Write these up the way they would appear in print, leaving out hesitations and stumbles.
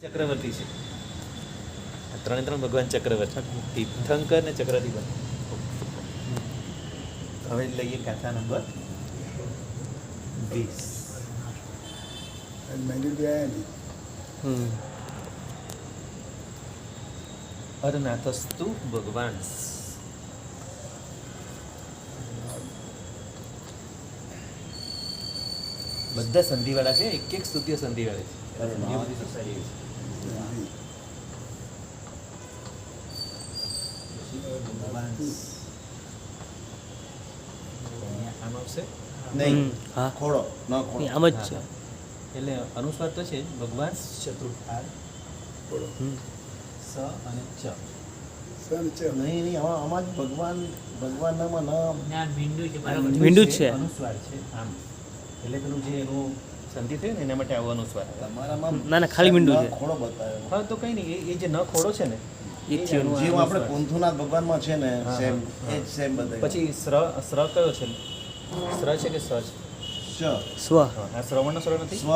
ચક્રવર્તી છે. આ ત્રણ ભગવાન ચક્રવર્તી, તીર્થંકર ને ચક્રવર્તી. હવે લઈએ ગાથા નંબર 20. અરનાથસ્તુ ભગવાન. બધા સંધિવાળા છે, એક એક સ્તુત્ય સંધિવાળા છે. એ બધી સોસાયટી આમ આવશે નહીં. હા, ખોડો ન ખોડો આમ જ છે. એટલે અનુસ્વાર તો છે ભગવાન ચતુર્થાર ખોડો સ અને ચ. નહીં આમાં જ ભગવાનનામાં મીંડું જ છે. અનુસ્વાર છે આમ, એટલે પેલું જે એનું સંધિ થયું ને એના માટે આવો અનુસ્વાર. તમારામાં ના ખાલી મીંડું છે. ખોડો બતાવ્યો. હા તો કઈ નહીં, એ જે ન ખોડો છે ને એ જ છે એનું જેવું આપણે અનુસ્વાર. કુંથુનાથ ભગવાનમાં છે ને હા, સેમ હા. એ જ સેમ બતાવ્યું. પછી સ્ર કયો છે? સ્ર છે કે સ છે? સ્વ હા, આ શ્રવણનો સ્ર નથી. સ્વ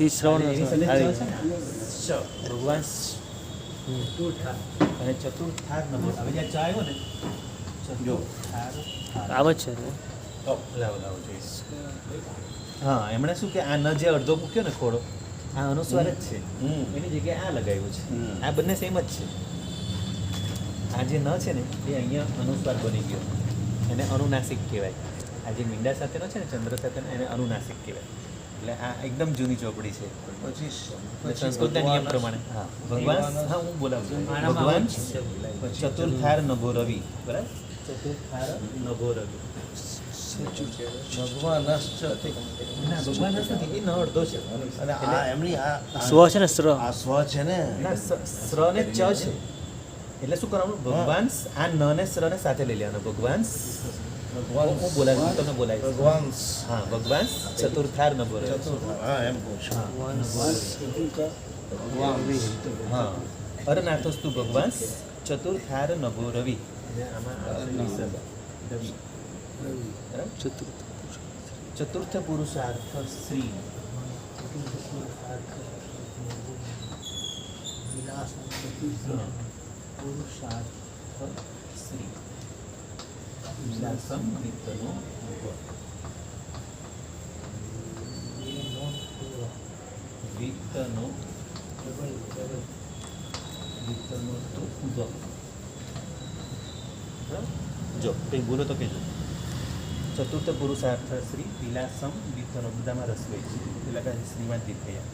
એ શ્રવણ એની સાથે ચ છે ને? ચ. ભગવાન અને ચતુર્થાર નંબર. હવે જ્યાં ચ આવ્યો ને જો. ચતુર્થાર. આમ જ છે. લાવો જોઈશ. હા, એમણે શું કે આ ન જે અડધો મૂક્યો ને ખોડો, આ અનુસ્વાર જ છે. એની જગ્યાએ આ લગાવ્યું છે. આ બંને સેમ જ છે. આ જે ન છે ને એ અહીંયા અનુસ્વાર બની ગયો, એને અનુનાસિક કહેવાય. આ જે મીંડા સાથેનો છે ને, ચંદ્ર સાથેનો, એને અનુનાસિક કહેવાય. એટલે આ એકદમ જૂની ચોપડી છે. પછી એટલે સંસ્કૃતના નિયમ પ્રમાણે હા ભગવાન, હા હું બોલાવું છું. ભગવાન ચતુર્થાર નભો રવિ, બરાબર? ચતુર્થાર નભો રવિ. ભગવાનશ્ચ ના ભગવાન નથી, એ ન અડધો છે. અને આ એમની આ સ્વ છે ને સ્ર. આ સ્વ છે ને ના સ્ર ને ચ છે. એટલે શું કરવાનું? ભગવાન, આ ન ને સ્ર ને સાથે લઈ લેવાનું. ભગવાન હું બોલાવું, તમે બોલાવીશ. ભગવાન હા, ભગવાન ચતુર્થાર નભો રવિ. ચતુર્થ. હા એમ કહું છું. ભગવાન હા, અરનાથસ્તુ ભગવાન ચતુર્થાર નભો રવિ. ચતુર્થ ચતુર્થ પુરુષાર્થ શ્રી. પુરુષાર્થ શ્રી વિલાસમ વિત્તનો વિત્તનો વિત્તનો તો ઉદો. જો કંઈ બોલો તો કહેજો. ચતુર્થ પુરુષાર્થ શ્રી વિલાસમ વિત્તનો, બધામાં રસોઈ છે એટલે કે શ્રીમાં જ થયા.